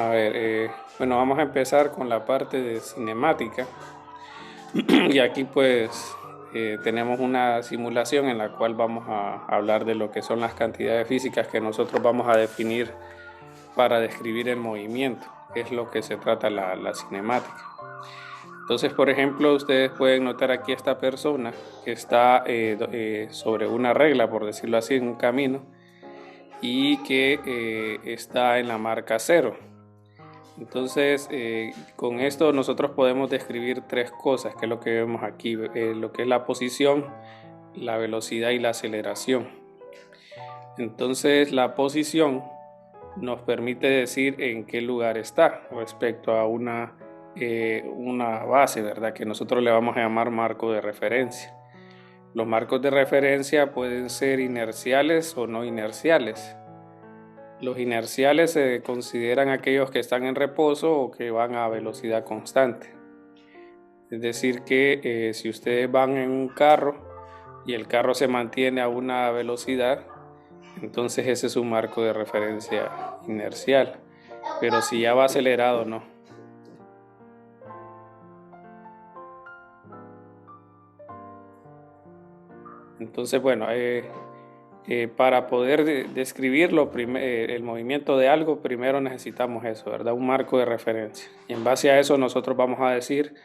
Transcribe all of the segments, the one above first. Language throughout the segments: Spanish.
A ver, bueno, vamos a empezar con la parte de cinemática. Y aquí pues tenemos una simulación en la cual vamos a hablar de lo que son las cantidades físicas que nosotros vamos a definir para describir el movimiento, que es lo que se trata la cinemática. Entonces, por ejemplo, ustedes pueden notar aquí esta persona que está sobre una regla, por decirlo así, en un camino, y que está en la marca 0. Entonces, con esto nosotros podemos describir tres cosas, que es lo que vemos aquí, lo que es la posición, la velocidad y la aceleración. Entonces, la posición nos permite decir en qué lugar está respecto a una base, ¿verdad? Que nosotros le vamos a llamar marco de referencia. Los marcos de referencia pueden ser inerciales o no inerciales. Los inerciales se consideran aquellos que están en reposo o que van a velocidad constante. Es decir que si ustedes van en un carro y el carro se mantiene a una velocidad, entonces ese es un marco de referencia inercial. Pero si ya va acelerado, no. Entonces, bueno, para poder describir el movimiento de algo, primero necesitamos eso, ¿verdad? Un marco de referencia. Y en base a eso nosotros vamos a decir,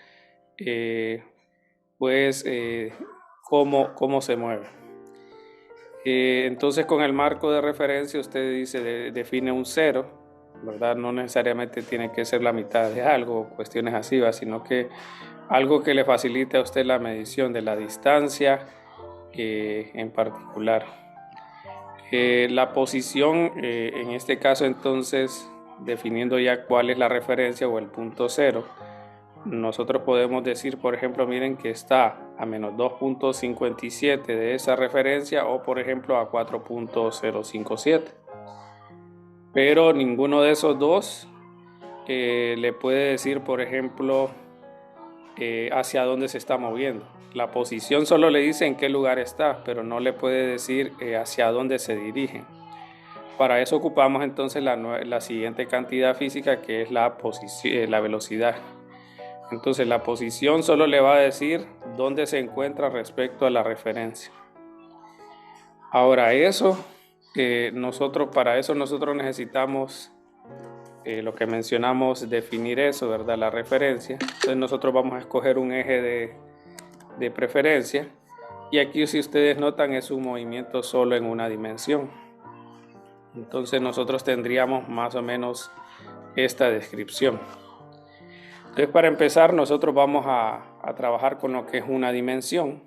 cómo se mueve. Entonces, con el marco de referencia usted dice, define un 0, ¿verdad? No necesariamente tiene que ser la mitad de algo, cuestiones así, sino que algo que le facilite a usted la medición de la distancia en particular. La posición, en este caso entonces, definiendo ya cuál es la referencia o el punto 0, nosotros podemos decir, por ejemplo, miren que está a menos 2.57 de esa referencia o por ejemplo a 4.057. Pero ninguno de esos dos le puede decir, por ejemplo, hacia dónde se está moviendo. La posición solo le dice en qué lugar está, pero no le puede decir hacia dónde se dirigen. Para eso ocupamos entonces la siguiente cantidad física, que es la velocidad. Entonces la posición solo le va a decir dónde se encuentra respecto a la referencia. Ahora para eso nosotros necesitamos lo que mencionamos, definir eso, ¿verdad? La referencia. Entonces nosotros vamos a escoger un eje de preferencia, y aquí, si ustedes notan, es un movimiento solo en una dimensión. Entonces nosotros tendríamos más o menos esta descripción. Entonces, para empezar, nosotros vamos a trabajar con lo que es una dimensión.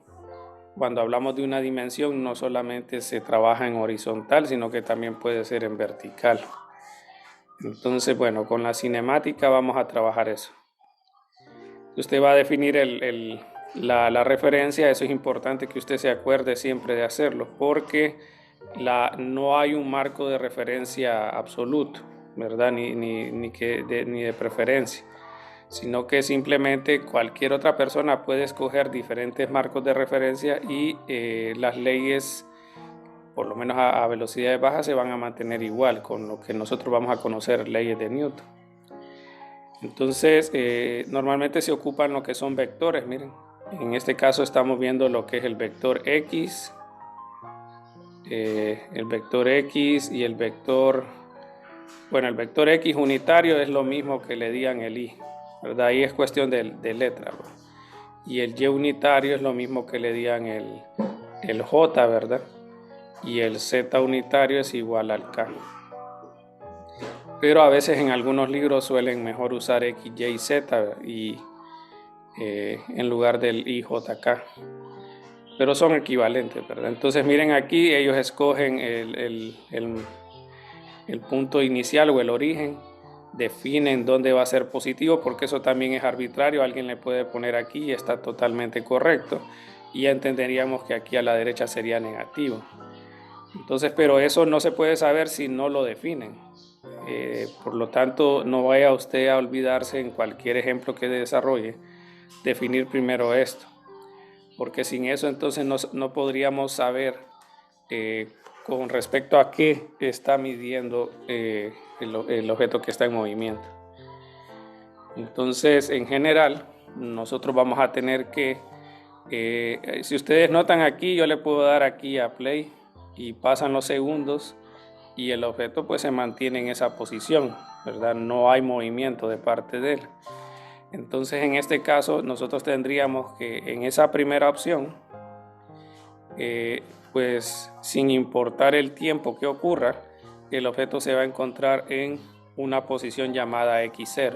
Cuando hablamos de una dimensión, no solamente se trabaja en horizontal, sino que también puede ser en vertical. Entonces, bueno, con la cinemática vamos a trabajar eso. Usted va a definir la referencia. Eso es importante que usted se acuerde siempre de hacerlo, porque no hay un marco de referencia absoluto, ¿verdad? Ni de preferencia, sino que simplemente cualquier otra persona puede escoger diferentes marcos de referencia y las leyes, por lo menos a velocidades bajas, se van a mantener igual con lo que nosotros vamos a conocer, leyes de Newton. Entonces, normalmente se ocupan lo que son vectores. Miren, en este caso estamos viendo lo que es el vector X, y el vector X unitario es lo mismo que le digan el Y, ¿verdad? Ahí es cuestión de letra, ¿verdad? Y el Y unitario es lo mismo que le digan el J, ¿verdad? Y el Z unitario es igual al K. Pero a veces en algunos libros suelen mejor usar X, Y, Z en lugar del IJK. Pero son equivalentes, ¿verdad? Entonces miren aquí, ellos escogen el punto inicial o el origen, definen dónde va a ser positivo, porque eso también es arbitrario. Alguien le puede poner aquí y está totalmente correcto, y ya entenderíamos que aquí a la derecha sería negativo. Entonces, pero eso no se puede saber si no lo definen. Por lo tanto, no vaya usted a olvidarse en cualquier ejemplo que desarrolle, definir primero esto, porque sin eso entonces no podríamos saber con respecto a qué está midiendo el objeto que está en movimiento. Entonces, en general, nosotros vamos a tener que, si ustedes notan aquí, yo le puedo dar aquí a play y pasan los segundos y el objeto pues se mantiene en esa posición, ¿verdad? No hay movimiento de parte de él. Entonces, en este caso, nosotros tendríamos que en esa primera opción, pues sin importar el tiempo que ocurra, el objeto se va a encontrar en una posición llamada X0,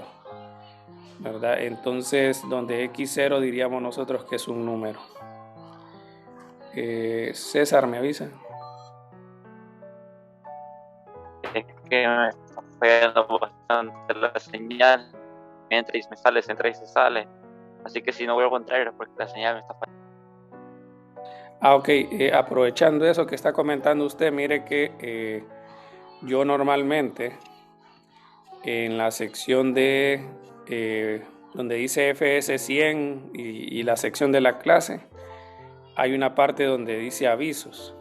¿verdad? Entonces, donde X0 diríamos nosotros que es un número. César, ¿me avisa? Es que me está fallando bastante la señal. Entra y me sale, se entra y se sale. Así que si no vuelvo a entrar es porque la señal me está fallando. Ok, aprovechando eso que está comentando usted, mire que yo normalmente en la sección de donde dice FS100 y la sección de la clase, hay una parte donde dice avisos.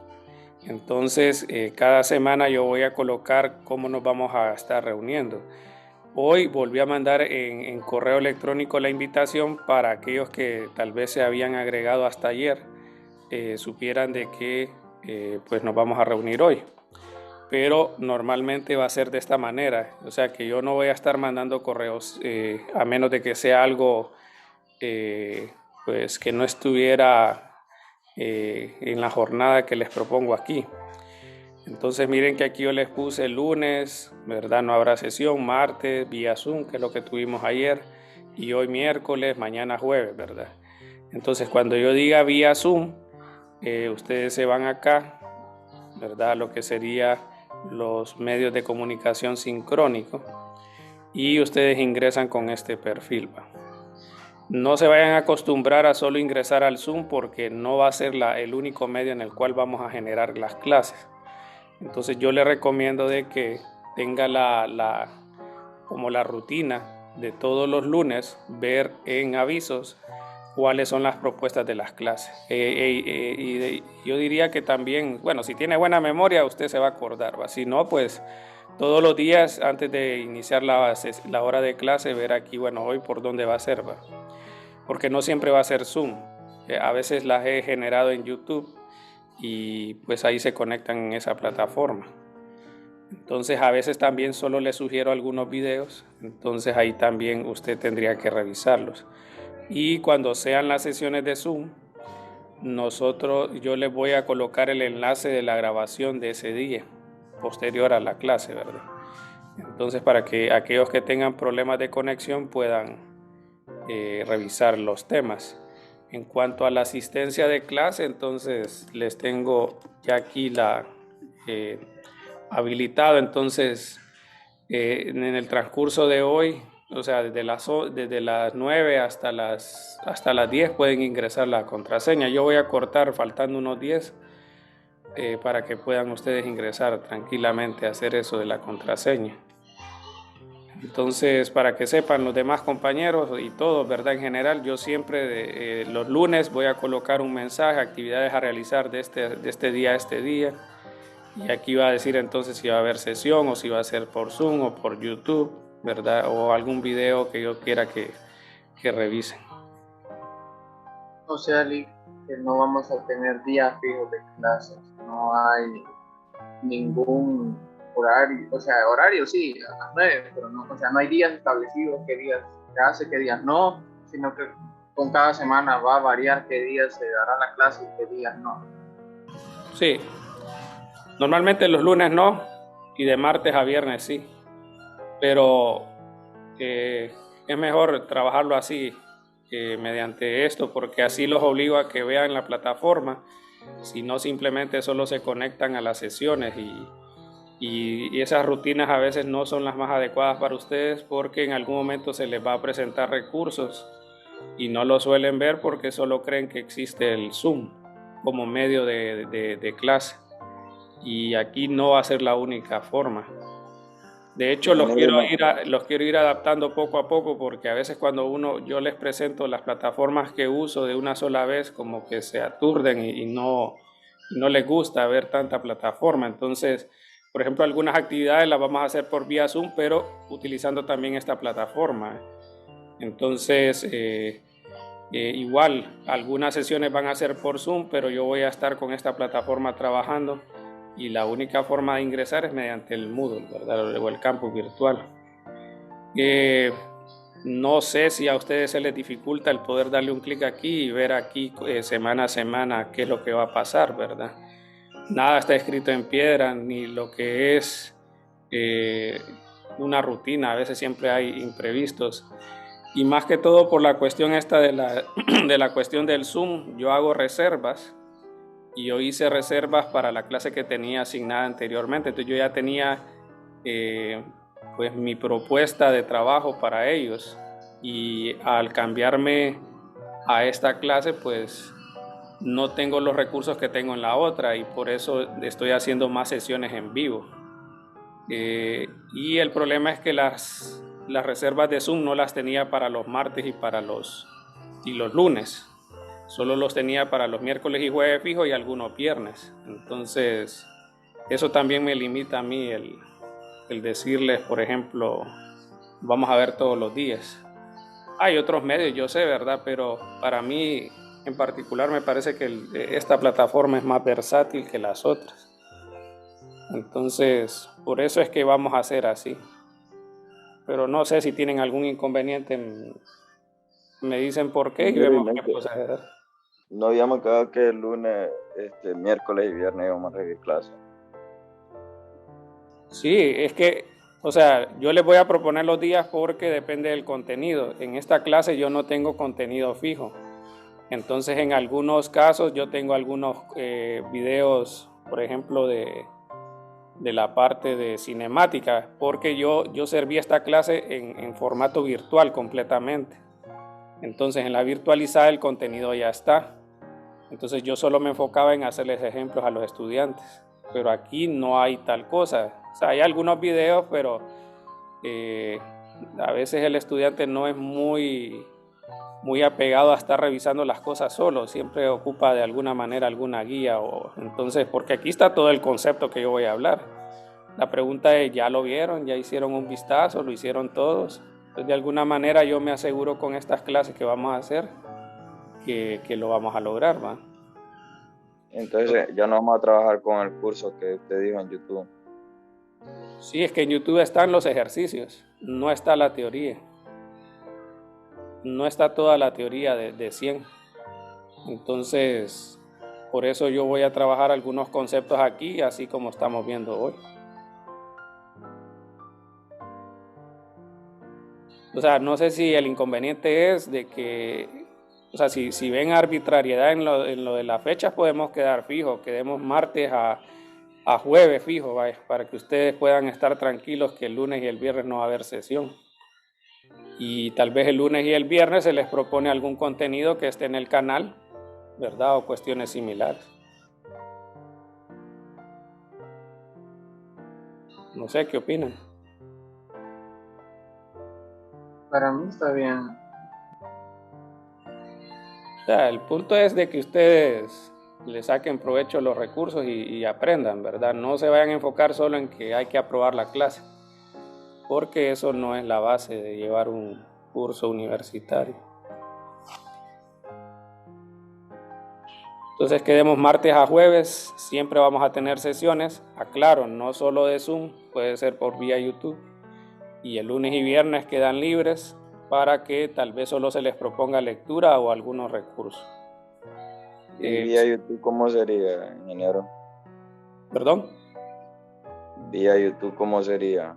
Entonces, cada semana yo voy a colocar cómo nos vamos a estar reuniendo. Hoy volví a mandar en correo electrónico la invitación para aquellos que tal vez se habían agregado hasta ayer, supieran de que pues nos vamos a reunir hoy. Pero normalmente va a ser de esta manera, o sea que yo no voy a estar mandando correos a menos de que sea algo pues que no estuviera en la jornada que les propongo aquí. Entonces miren que aquí yo les puse el lunes, ¿verdad? No habrá sesión, martes, vía Zoom, que es lo que tuvimos ayer, y hoy miércoles, mañana jueves, ¿verdad? Entonces cuando yo diga vía Zoom, ustedes se van acá, ¿verdad? Lo que sería los medios de comunicación sincrónico y ustedes ingresan con este perfil. No se vayan a acostumbrar a solo ingresar al Zoom porque no va a ser el único medio en el cual vamos a generar las clases. Entonces yo les recomiendo de que tenga como la rutina de todos los lunes ver en avisos cuáles son las propuestas de las clases. Y yo diría que también, bueno, si tiene buena memoria usted se va a acordar, ¿va? Si no, pues todos los días antes de iniciar la hora de clase ver aquí, bueno, hoy por dónde va a ser, ¿va? Porque no siempre va a ser Zoom. A veces las he generado en YouTube y pues ahí se conectan en esa plataforma. Entonces a veces también solo le sugiero algunos videos, entonces ahí también usted tendría que revisarlos. Y cuando sean las sesiones de Zoom, yo les voy a colocar el enlace de la grabación de ese día, posterior a la clase, ¿verdad? Entonces para que aquellos que tengan problemas de conexión puedan revisar los temas. En cuanto a la asistencia de clase, entonces les tengo ya aquí habilitado. Entonces, en el transcurso de hoy, o sea, desde las 9 hasta las 10 pueden ingresar la contraseña. Yo voy a cortar faltando unos 10 para que puedan ustedes ingresar tranquilamente a hacer eso de la contraseña. Entonces, para que sepan los demás compañeros y todos, ¿verdad? En general, yo siempre los lunes voy a colocar un mensaje, actividades a realizar de este día a este día. Y aquí va a decir entonces si va a haber sesión o si va a ser por Zoom o por YouTube, ¿verdad? O algún video que yo quiera que revisen. O sea, Lee, que no vamos a tener días fijos de clases, no hay ningún horario, o sea, horario sí, a las 9, pero no, o sea, no hay días establecidos, qué días se hace, qué días no, sino que con cada semana va a variar qué días se dará la clase y qué días no. Sí, normalmente los lunes no, y de martes a viernes sí, pero es mejor trabajarlo así, mediante esto, porque así los obligo a que vean la plataforma, si no simplemente solo se conectan a las sesiones y esas rutinas a veces no son las más adecuadas para ustedes porque en algún momento se les va a presentar recursos y no lo suelen ver porque solo creen que existe el Zoom como medio de clase y aquí no va a ser la única forma. De hecho, los quiero ir adaptando poco a poco porque a veces cuando yo les presento las plataformas que uso de una sola vez como que se aturden y no no les gusta ver tanta plataforma. Entonces, por ejemplo, algunas actividades las vamos a hacer por vía Zoom, pero utilizando también esta plataforma. Entonces, igual, algunas sesiones van a ser por Zoom, pero yo voy a estar con esta plataforma trabajando y la única forma de ingresar es mediante el Moodle, ¿verdad? O el campus virtual. No sé si a ustedes se les dificulta el poder darle un clic aquí y ver aquí semana a semana qué es lo que va a pasar, ¿verdad? Nada está escrito en piedra, ni lo que es una rutina, a veces siempre hay imprevistos. Y más que todo por la cuestión esta de la cuestión del Zoom, yo hago reservas y yo hice reservas para la clase que tenía asignada anteriormente. Entonces yo ya tenía pues mi propuesta de trabajo para ellos, y al cambiarme a esta clase pues no tengo los recursos que tengo en la otra, y por eso estoy haciendo más sesiones en vivo. Y el problema es que las reservas de Zoom no las tenía para los martes y los lunes. Solo los tenía para los miércoles y jueves fijos y algunos viernes. Entonces, eso también me limita a mí el decirles, por ejemplo, vamos a ver todos los días. Hay otros medios, yo sé, ¿verdad? Pero para mí en particular me parece que esta plataforma es más versátil que las otras. Entonces, por eso es que vamos a hacer así. Pero no sé si tienen algún inconveniente, me dicen por qué y vemos qué proceder. No habíamos quedado que el lunes, miércoles y viernes íbamos a recibir clases. Sí, es que, o sea, yo les voy a proponer los días porque depende del contenido. En esta clase yo no tengo contenido fijo. Entonces, en algunos casos yo tengo algunos videos, por ejemplo, de la parte de cinemática, porque yo serví esta clase en formato virtual completamente. Entonces, en la virtualizada el contenido ya está. Entonces, yo solo me enfocaba en hacerles ejemplos a los estudiantes. Pero aquí no hay tal cosa. O sea, hay algunos videos, pero a veces el estudiante no es muy apegado a estar revisando las cosas solo, siempre ocupa de alguna manera alguna guía, entonces, porque aquí está todo el concepto que yo voy a hablar. La pregunta es, ¿ya lo vieron? ¿Ya hicieron un vistazo? ¿Lo hicieron todos? Entonces, de alguna manera yo me aseguro con estas clases que vamos a hacer que lo vamos a lograr, ¿va? Entonces ya no vamos a trabajar con el curso que usted dijo en YouTube. Sí, es que en YouTube están los ejercicios, no está la teoría. No está toda la teoría de 100. Entonces, por eso yo voy a trabajar algunos conceptos aquí, así como estamos viendo hoy. O sea, no sé si el inconveniente es de que, o sea, si ven arbitrariedad en lo de las fechas, podemos quedar fijos, quedemos martes a jueves fijo, vaya, para que ustedes puedan estar tranquilos que el lunes y el viernes no va a haber sesión. Y tal vez el lunes y el viernes se les propone algún contenido que esté en el canal, ¿verdad? O cuestiones similares. No sé, ¿qué opinan? Para mí está bien. O sea, el punto es de que ustedes le saquen provecho a los recursos y aprendan, ¿verdad? No se vayan a enfocar solo en que hay que aprobar la clase, porque eso no es la base de llevar un curso universitario. Entonces quedemos martes a jueves, siempre vamos a tener sesiones, aclaro, no solo de Zoom, puede ser por vía YouTube, y el lunes y viernes quedan libres para que tal vez solo se les proponga lectura o algunos recursos. ¿Y vía YouTube cómo sería, ingeniero? ¿Perdón? Vía YouTube ¿cómo sería?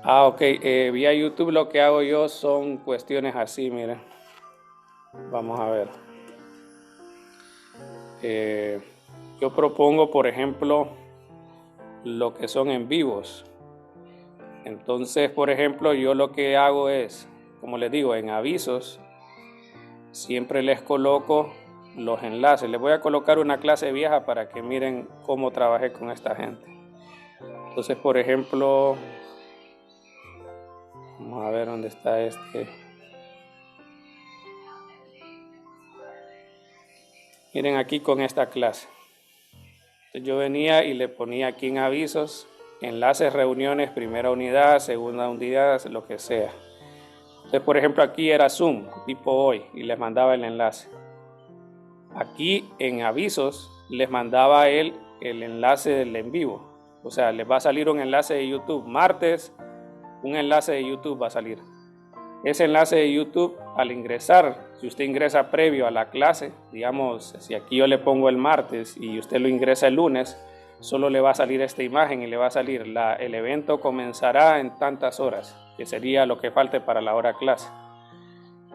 Ok, vía YouTube lo que hago yo son cuestiones así, miren. Vamos a ver. Yo propongo, por ejemplo, lo que son en vivos. Entonces, por ejemplo, yo lo que hago es, como les digo, en avisos, siempre les coloco los enlaces. Les voy a colocar una clase vieja para que miren cómo trabajé con esta gente. Entonces, por ejemplo, vamos a ver dónde está este. Miren aquí con esta clase. Entonces yo venía y le ponía aquí en avisos, enlaces, reuniones, primera unidad, segunda unidad, lo que sea. Entonces, por ejemplo, aquí era Zoom, tipo hoy, y les mandaba el enlace. Aquí en avisos les mandaba el enlace del en vivo. O sea, les va a salir un enlace de YouTube. Martes, un enlace de YouTube va a salir. Ese enlace de YouTube, al ingresar, si usted ingresa previo a la clase, digamos, si aquí yo le pongo el martes y usted lo ingresa el lunes, solo le va a salir esta imagen y le va a salir el evento comenzará en tantas horas, que sería lo que falte para la hora clase.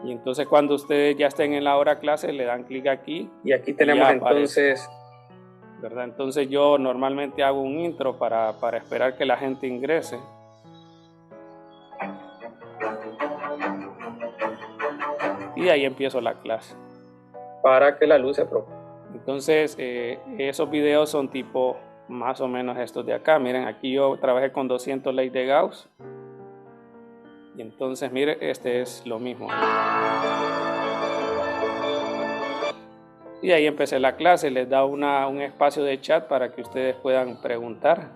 Y entonces cuando ustedes ya estén en la hora clase, le dan clic aquí y aquí tenemos entonces, ¿verdad? Entonces yo normalmente hago un intro para esperar que la gente ingrese. Y ahí empiezo la clase para que la luz se propague. Entonces esos videos son tipo más o menos estos de acá. Miren, aquí yo trabajé con 200 ley de Gauss. Y entonces, mire, este es lo mismo. Y ahí empecé la clase. Les da un espacio de chat para que ustedes puedan preguntar.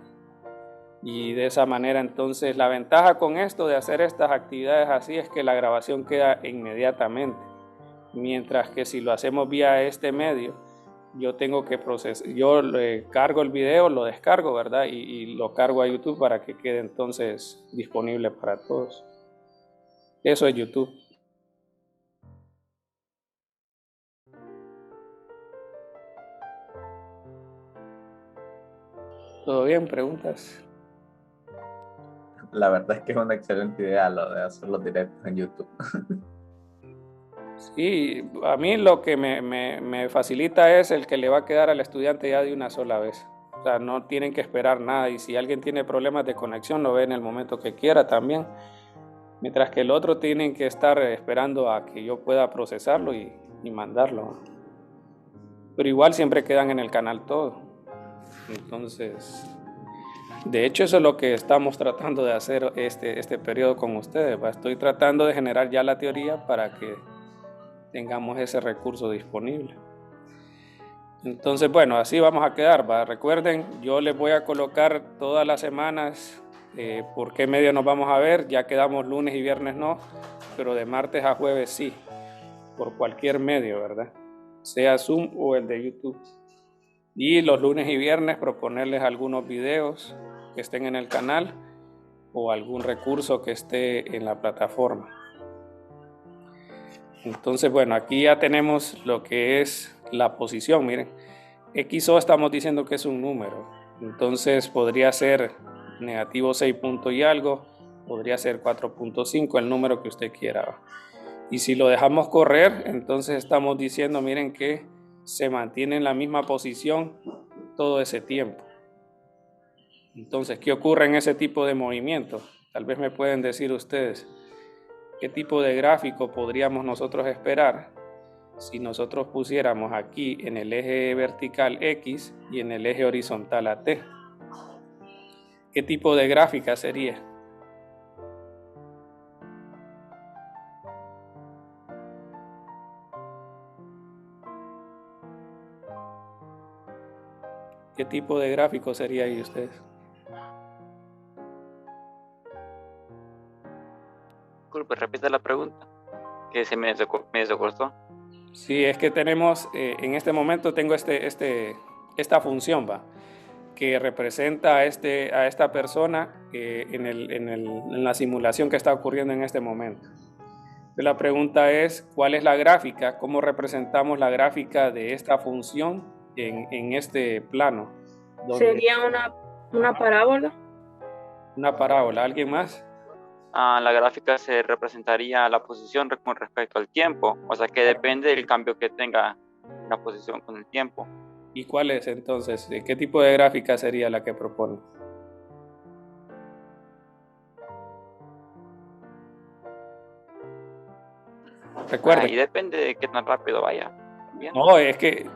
Y de esa manera, entonces, la ventaja con esto de hacer estas actividades así es que la grabación queda inmediatamente. Mientras que si lo hacemos vía este medio, yo tengo que procesar, yo cargo el video, lo descargo, ¿verdad? Y lo cargo a YouTube para que quede entonces disponible para todos. Eso es YouTube. ¿Todo bien? ¿Preguntas? La verdad es que es una excelente idea lo de hacer los directos en YouTube. Sí, a mí lo que me facilita es el que le va a quedar al estudiante ya de una sola vez. O sea, no tienen que esperar nada y si alguien tiene problemas de conexión lo ve en el momento que quiera también. Mientras que el otro tienen que estar esperando a que yo pueda procesarlo y mandarlo. Pero igual siempre quedan en el canal todo. Entonces, de hecho eso es lo que estamos tratando de hacer este periodo con ustedes. Estoy tratando de generar ya la teoría para que tengamos ese recurso disponible. Entonces, bueno, así vamos a quedar. Recuerden, yo les voy a colocar todas las semanas por qué medio nos vamos a ver. Ya quedamos lunes y viernes no, pero de martes a jueves sí, por cualquier medio, ¿verdad? Sea Zoom o el de YouTube. Y los lunes y viernes proponerles algunos videos que estén en el canal o algún recurso que esté en la plataforma. Entonces, bueno, aquí ya tenemos lo que es la posición. Miren, XO estamos diciendo que es un número. Entonces podría ser negativo 6 punto y algo, podría ser 4.5, el número que usted quiera. Y si lo dejamos correr, entonces estamos diciendo, miren que se mantiene en la misma posición todo ese tiempo. Entonces, ¿qué ocurre en ese tipo de movimiento? Tal vez me pueden decir ustedes, ¿qué tipo de gráfico podríamos nosotros esperar si nosotros pusiéramos aquí en el eje vertical X y en el eje horizontal AT? ¿Qué tipo de gráfica sería? ¿Qué tipo de gráfico sería ahí ustedes? Disculpe, repite la pregunta, que se me desacortó. Sí, es que tenemos, en este momento tengo esta función, que representa a esta persona en la simulación que está ocurriendo en este momento. Entonces, la pregunta es, ¿cuál es la gráfica? ¿Cómo representamos la gráfica de esta función en este plano? Sería una parábola. Una parábola. ¿Alguien más? La gráfica se representaría la posición con respecto al tiempo, o sea que depende del cambio que tenga la posición con el tiempo. ¿Y cuál es entonces? ¿Qué tipo de gráfica sería la que propone? Recuerden. Y depende de qué tan rápido vaya. ¿Bien? No, es que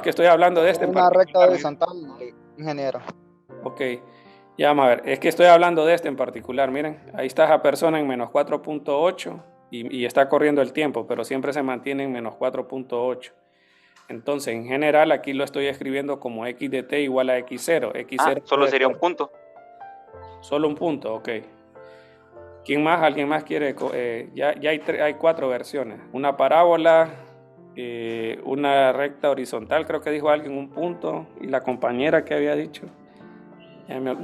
estoy hablando de este. Una recta horizontal, ingeniero. Ok, ya vamos a ver, es que estoy hablando de este en particular. Miren, ahí está esa persona en menos 4.8 y está corriendo el tiempo, pero siempre se mantiene en menos 4.8. Entonces, en general, aquí lo estoy escribiendo como x de t igual a x0. X0 solo sería un punto. Solo un punto, ok. ¿Quién más? ¿Alguien más quiere? Ya hay 4 versiones. Una parábola, una recta horizontal, creo que dijo alguien, un punto. Y la compañera que había dicho.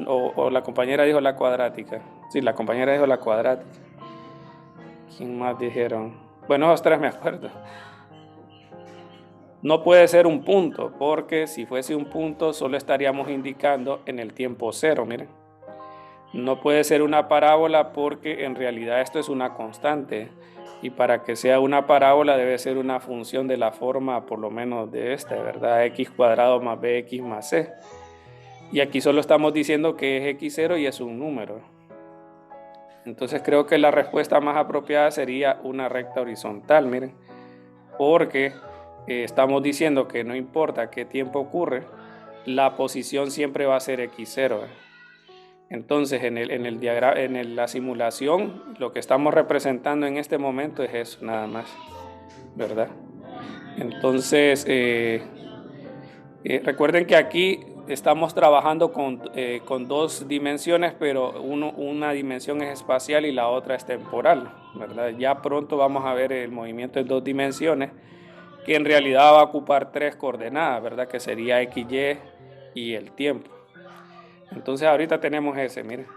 O la compañera dijo la cuadrática. Sí, la compañera dijo la cuadrática. ¿Quién más dijeron? Bueno, esos 3 me acuerdo. No puede ser un punto, porque si fuese un punto solo estaríamos indicando en el tiempo 0, miren. No puede ser una parábola porque en realidad esto es una constante. Y para que sea una parábola debe ser una función de la forma por lo menos de esta, ¿verdad? X cuadrado más bx más c. Y aquí solo estamos diciendo que es x0 y es un número. Entonces creo que la respuesta más apropiada sería una recta horizontal, miren. Porque estamos diciendo que no importa qué tiempo ocurre, la posición siempre va a ser x0. Entonces en la simulación lo que estamos representando en este momento es eso nada más, ¿verdad? Entonces recuerden que aquí estamos trabajando con 2 dimensiones, pero una dimensión es espacial y la otra es temporal, ¿verdad? Ya pronto vamos a ver el movimiento en 2 dimensiones, que en realidad va a ocupar 3 coordenadas, ¿verdad? Que sería x, y el tiempo. Entonces ahorita tenemos ese, miren.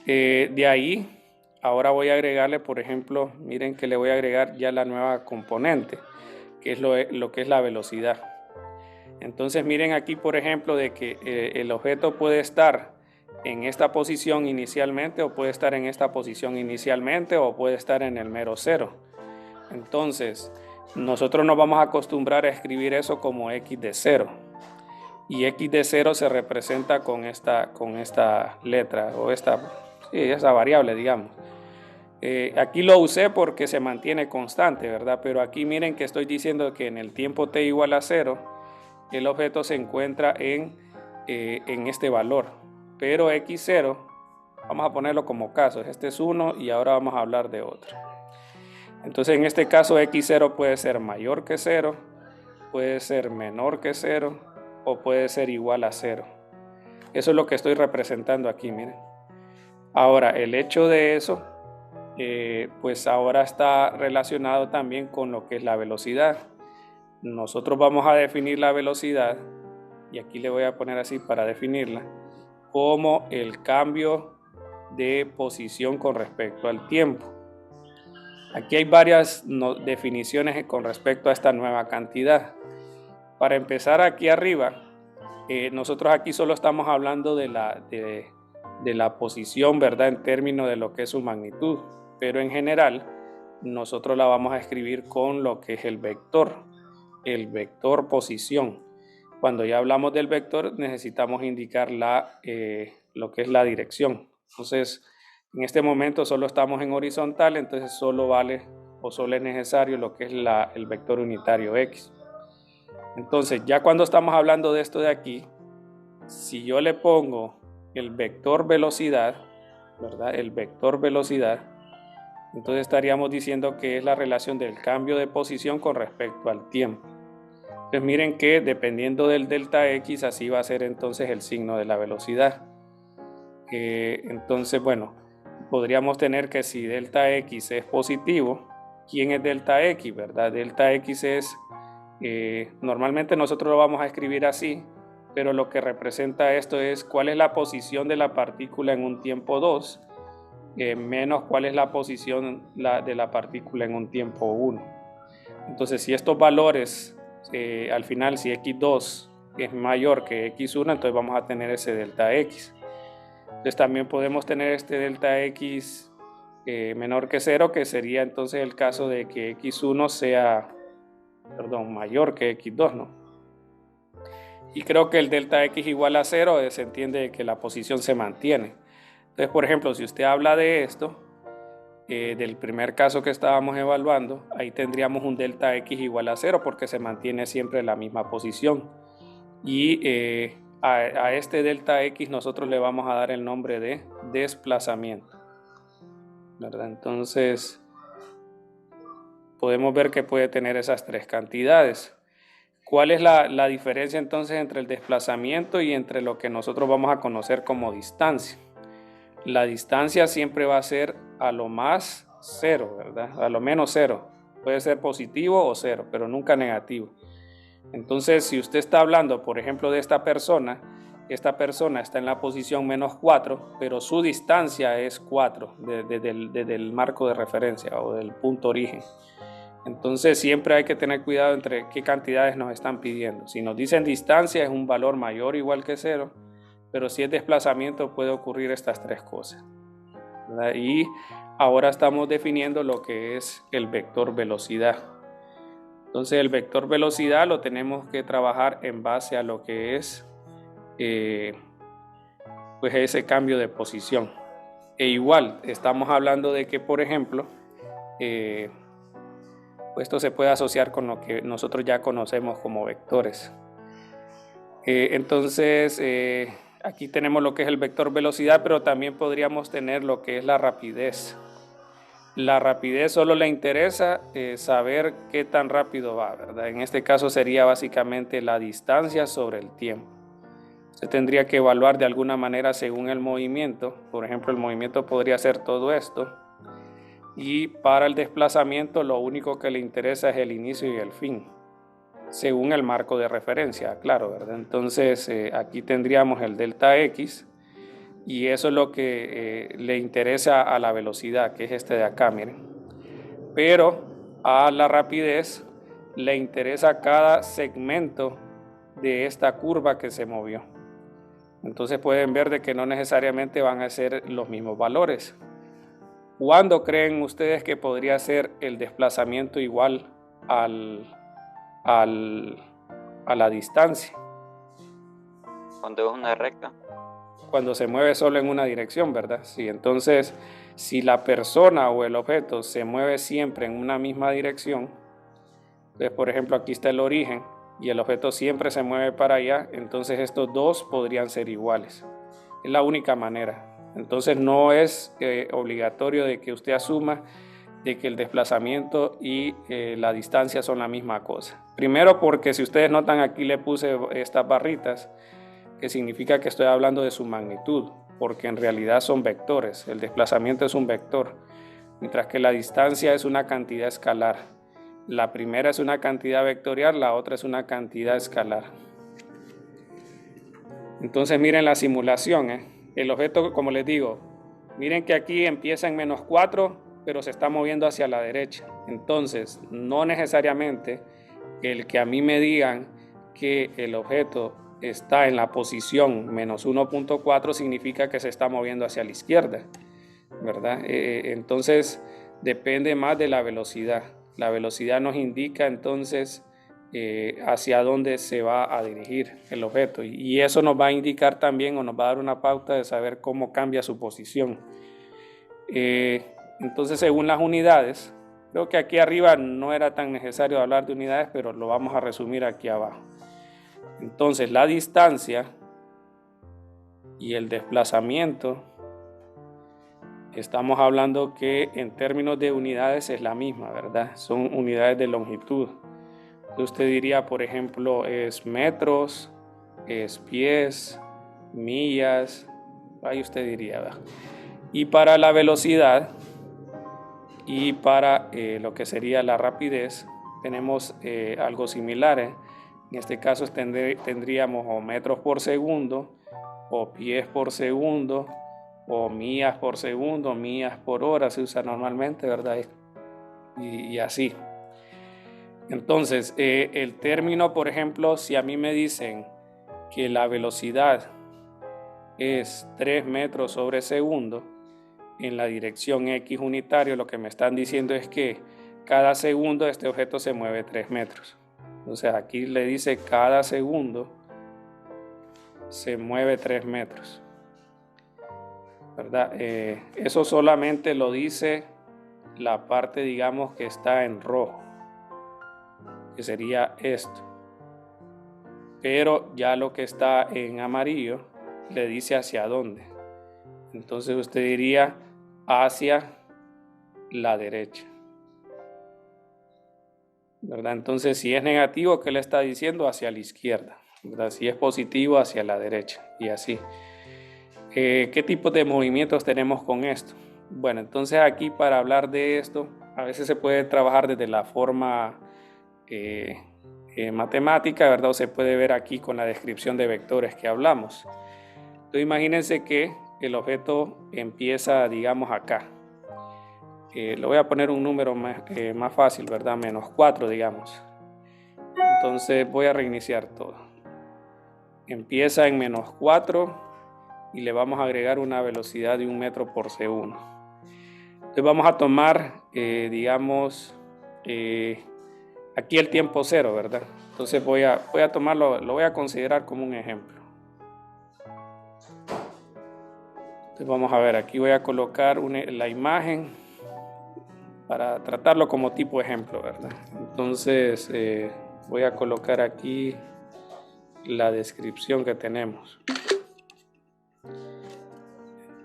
De ahí, ahora voy a agregarle, por ejemplo, miren que le voy a agregar ya la nueva componente, que es lo que es la velocidad. Entonces miren aquí, por ejemplo, de que el objeto puede estar en esta posición inicialmente, o puede estar en esta posición inicialmente, o puede estar en el mero 0. Entonces, nosotros nos vamos a acostumbrar a escribir eso como x de 0. Y x de 0 se representa con esta letra, o esa variable, digamos. Aquí lo usé porque se mantiene constante, ¿verdad? Pero aquí miren que estoy diciendo que en el tiempo t igual a 0, el objeto se encuentra en este valor. Pero x0, vamos a ponerlo como caso, este es 1 y ahora vamos a hablar de otro. Entonces en este caso x0 puede ser mayor que 0, puede ser menor que 0 o puede ser igual a 0. Eso es lo que estoy representando aquí, miren. Ahora, el hecho de eso, pues ahora está relacionado también con lo que es la velocidad. Nosotros vamos a definir la velocidad, y aquí le voy a poner así para definirla, como el cambio de posición con respecto al tiempo. Aquí hay varias definiciones con respecto a esta nueva cantidad. Para empezar, aquí arriba, nosotros aquí solo estamos hablando de la posición, ¿verdad? En términos de lo que es su magnitud, pero en general nosotros la vamos a escribir con lo que es el vector posición. Cuando ya hablamos del vector necesitamos indicar lo que es la dirección. Entonces en este momento solo estamos en horizontal, entonces solo vale o solo es necesario lo que es el vector unitario x. Entonces ya cuando estamos hablando de esto de aquí, si yo le pongo el vector velocidad, ¿verdad? El vector velocidad, entonces estaríamos diciendo que es la relación del cambio de posición con respecto al tiempo. Entonces miren que dependiendo del delta x, así va a ser entonces el signo de la velocidad. Entonces, bueno, podríamos tener que si delta x es positivo, ¿quién es delta x, verdad? Delta x es, normalmente nosotros lo vamos a escribir así, pero lo que representa esto es cuál es la posición de la partícula en un tiempo 2, menos cuál es la posición de la partícula en un tiempo 1. Entonces, si estos valores, al final, si x2 es mayor que x1, entonces vamos a tener ese delta x. Entonces también podemos tener este delta x menor que 0, que sería entonces el caso de que x1 sea, mayor que x2, ¿no? Y creo que el delta x igual a 0 se entiende que la posición se mantiene. Entonces, por ejemplo, si usted habla de esto, del primer caso que estábamos evaluando, ahí tendríamos un delta x igual a 0 porque se mantiene siempre en la misma posición. Y a este delta x nosotros le vamos a dar el nombre de desplazamiento, ¿verdad? Entonces podemos ver que puede tener esas 3 cantidades. ¿Cuál es la diferencia entonces entre el desplazamiento y entre lo que nosotros vamos a conocer como distancia? La distancia siempre va a ser a lo más cero, ¿verdad? A lo menos cero. Puede ser positivo o cero, pero nunca negativo. Entonces, si usted está hablando, por ejemplo, de esta persona está en la posición -4, pero su distancia es 4 desde el marco de referencia o del punto origen. Entonces, siempre hay que tener cuidado entre qué cantidades nos están pidiendo. Si nos dicen distancia, es un valor mayor o igual que 0, pero si es desplazamiento, puede ocurrir estas tres cosas, ¿verdad? Y ahora estamos definiendo lo que es el vector velocidad. Entonces, el vector velocidad lo tenemos que trabajar en base a lo que es pues ese cambio de posición. E igual, estamos hablando de que, por ejemplo, esto se puede asociar con lo que nosotros ya conocemos como vectores. Entonces, aquí tenemos lo que es el vector velocidad, pero también podríamos tener lo que es la rapidez. La rapidez solo le interesa saber qué tan rápido va, ¿verdad? En este caso sería básicamente la distancia sobre el tiempo. Se tendría que evaluar de alguna manera según el movimiento. Por ejemplo, el movimiento podría ser todo esto. Y para el desplazamiento lo único que le interesa es el inicio y el fin, según el marco de referencia, claro, ¿verdad? Entonces aquí tendríamos el delta X y eso es lo que le interesa a la velocidad, que es este de acá, miren. Pero a la rapidez le interesa cada segmento de esta curva que se movió. Entonces pueden ver de que no necesariamente van a ser los mismos valores. ¿Cuándo creen ustedes que podría ser el desplazamiento igual a la distancia? Cuando es una recta. Cuando se mueve solo en una dirección, ¿verdad? Sí, entonces, si la persona o el objeto se mueve siempre en una misma dirección, entonces, por ejemplo, aquí está el origen y el objeto siempre se mueve para allá, entonces estos dos podrían ser iguales. Es la única manera. Entonces no es obligatorio de que usted asuma de que el desplazamiento y la distancia son la misma cosa. Primero porque si ustedes notan aquí le puse estas barritas, que significa que estoy hablando de su magnitud, porque en realidad son vectores. El desplazamiento es un vector, mientras que la distancia es una cantidad escalar. La primera es una cantidad vectorial, la otra es una cantidad escalar. Entonces miren la simulación, El objeto, como les digo, miren que aquí empieza en -4, pero se está moviendo hacia la derecha. Entonces, no necesariamente el que a mí me digan que el objeto está en la posición -1.4 significa que se está moviendo hacia la izquierda, ¿verdad? Entonces, depende más de la velocidad. La velocidad nos indica entonces hacia dónde se va a dirigir el objeto y eso nos va a indicar también o nos va a dar una pauta de saber cómo cambia su posición. Entonces, según las unidades, creo que aquí arriba no era tan necesario hablar de unidades, pero lo vamos a resumir aquí abajo. Entonces, la distancia y el desplazamiento, estamos hablando que en términos de unidades es la misma, ¿verdad? Son unidades de longitud. Usted diría, por ejemplo, es metros, es pies, millas, ahí usted diría, ¿verdad? Y para la velocidad y para lo que sería la rapidez, tenemos algo similar. En este caso tendríamos o metros por segundo, o pies por segundo, o millas por segundo, millas por hora, se usa normalmente, ¿verdad? Y así. Entonces, el término, por ejemplo, si a mí me dicen que la velocidad es 3 metros sobre segundo en la dirección X unitario, lo que me están diciendo es que cada segundo este objeto se mueve 3 metros. O sea, aquí le dice cada segundo se mueve 3 metros, ¿verdad? Eso solamente lo dice la parte, digamos, que está en rojo, que sería esto, pero ya lo que está en amarillo le dice hacia dónde. Entonces usted diría hacia la derecha. ¿verdad? Entonces, si es negativo, ¿qué le está diciendo? Hacia la izquierda, ¿verdad? Si es positivo, hacia la derecha, y así. ¿Qué tipo de movimientos tenemos con esto? Bueno, entonces aquí para hablar de esto, a veces se puede trabajar desde la forma matemática, ¿verdad? O se puede ver aquí con la descripción de vectores que hablamos. Entonces imagínense que el objeto empieza, digamos, acá. Le voy a poner un número más fácil, ¿verdad? -4, digamos. Entonces voy a reiniciar todo. Empieza en -4 y le vamos a agregar una velocidad de 1 metro por segundo. Entonces vamos a tomar, digamos, aquí el tiempo 0, ¿verdad? Entonces voy a tomarlo, lo voy a considerar como un ejemplo. Entonces vamos a ver, aquí voy a colocar la imagen para tratarlo como tipo ejemplo, ¿verdad? Entonces voy a colocar aquí la descripción que tenemos.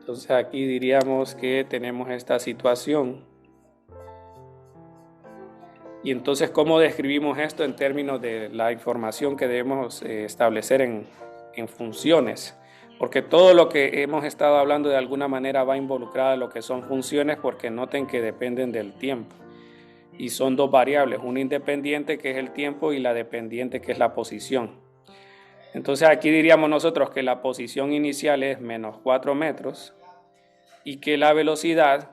Entonces aquí diríamos que tenemos esta situación. Y entonces, ¿cómo describimos esto en términos de la información que debemos establecer en funciones? Porque todo lo que hemos estado hablando de alguna manera va involucrado en lo que son funciones, porque noten que dependen del tiempo. Y son dos variables, una independiente que es el tiempo y la dependiente que es la posición. Entonces aquí diríamos nosotros que la posición inicial es -4 metros y que la velocidad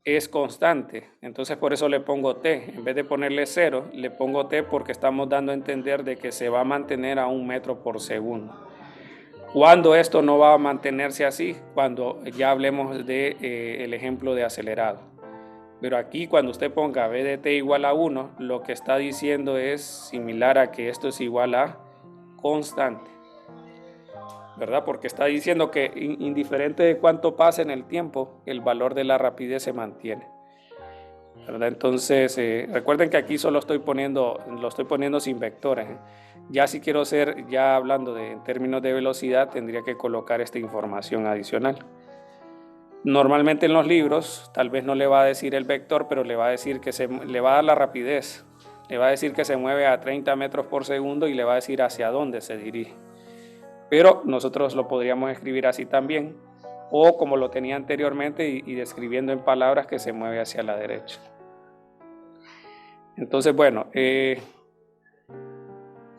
es constante. Entonces por eso le pongo t. En vez de ponerle 0, le pongo t porque estamos dando a entender de que se va a mantener a 1 metro por segundo. ¿Cuándo esto no va a mantenerse así? Cuando ya hablemos del ejemplo de acelerado. Pero aquí cuando usted ponga v de t igual a 1, lo que está diciendo es similar a que esto es igual a constante, ¿verdad? Porque está diciendo que indiferente de cuánto pase en el tiempo, el valor de la rapidez se mantiene, ¿verdad? Entonces, recuerden que aquí solo lo estoy poniendo sin vectores. Ya si quiero ser, ya hablando en términos de velocidad, tendría que colocar esta información adicional. Normalmente en los libros, tal vez no le va a decir el vector, pero le va a decir que le va a dar la rapidez. Le va a decir que se mueve a 30 metros por segundo y le va a decir hacia dónde se dirige. Pero nosotros lo podríamos escribir así también, o como lo tenía anteriormente y describiendo en palabras que se mueve hacia la derecha. Entonces, bueno,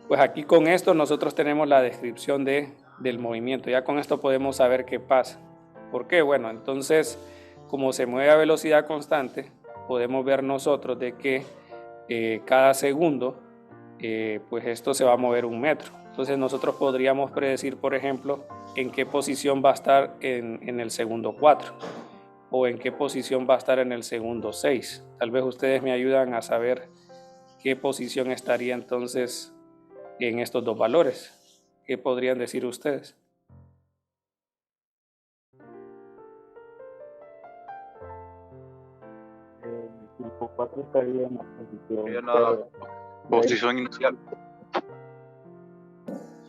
pues aquí con esto nosotros tenemos la descripción del movimiento. Ya con esto podemos saber qué pasa. ¿Por qué? Bueno, entonces, como se mueve a velocidad constante, podemos ver nosotros de que cada segundo, pues esto se va a mover 1 metro. Entonces nosotros podríamos predecir, por ejemplo, en qué posición va a estar en el segundo 4 o en qué posición va a estar en el segundo 6. Tal vez ustedes me ayudan a saber qué posición estaría entonces en estos dos valores. ¿Qué podrían decir ustedes? El tiempo 4 estaría en la posición inicial.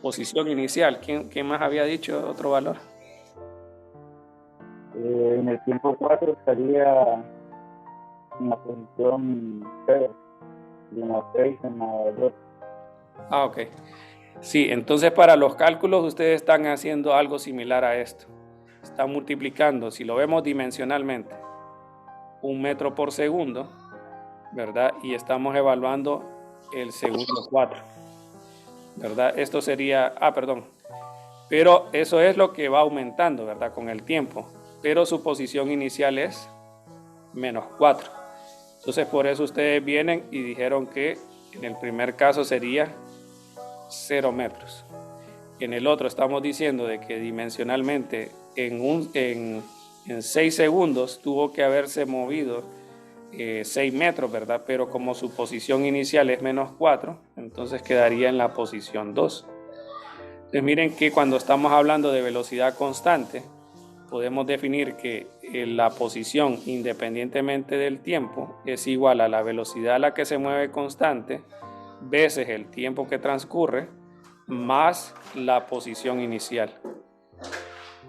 Posición inicial. ¿Quién más había dicho otro valor? En el tiempo 4 estaría en la posición 0 y en la 6 en la 2. Ah, ok. Sí, entonces para los cálculos ustedes están haciendo algo similar a esto. Están multiplicando, si lo vemos dimensionalmente, 1 metro por segundo, ¿verdad? Y estamos evaluando el segundo 4, ¿verdad? Esto sería, pero eso es lo que va aumentando, ¿verdad? Con el tiempo, pero su posición inicial es -4. Entonces por eso ustedes vienen y dijeron que en el primer caso sería 0 metros. En el otro estamos diciendo de que dimensionalmente en 6 segundos tuvo que haberse movido 6 metros, ¿verdad? Pero como su posición inicial es -4, entonces quedaría en la posición 2. Entonces miren que cuando estamos hablando de velocidad constante, podemos definir que la posición independientemente del tiempo es igual a la velocidad a la que se mueve constante veces el tiempo que transcurre más la posición inicial.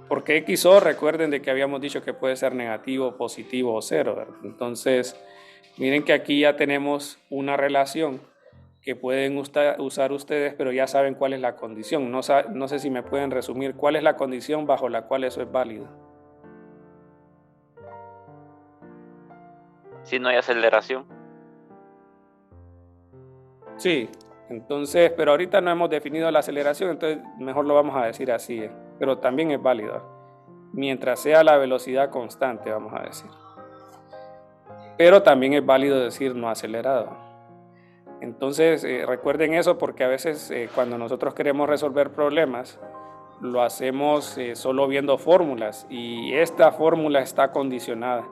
Porque X o recuerden de que habíamos dicho que puede ser negativo, positivo o cero, ¿verdad? Entonces Miren que aquí ya tenemos una relación que pueden usar ustedes, pero ya saben cuál es la condición. No sé si me pueden resumir cuál es la condición bajo la cual eso es válido. Si no hay aceleración. Sí, entonces, pero ahorita no hemos definido la aceleración, entonces mejor lo vamos a decir así, pero también es válido, mientras sea la velocidad constante, vamos a decir. Pero también es válido decir no acelerado. Entonces, recuerden eso porque a veces cuando nosotros queremos resolver problemas, lo hacemos solo viendo fórmulas y esta fórmula está condicionada.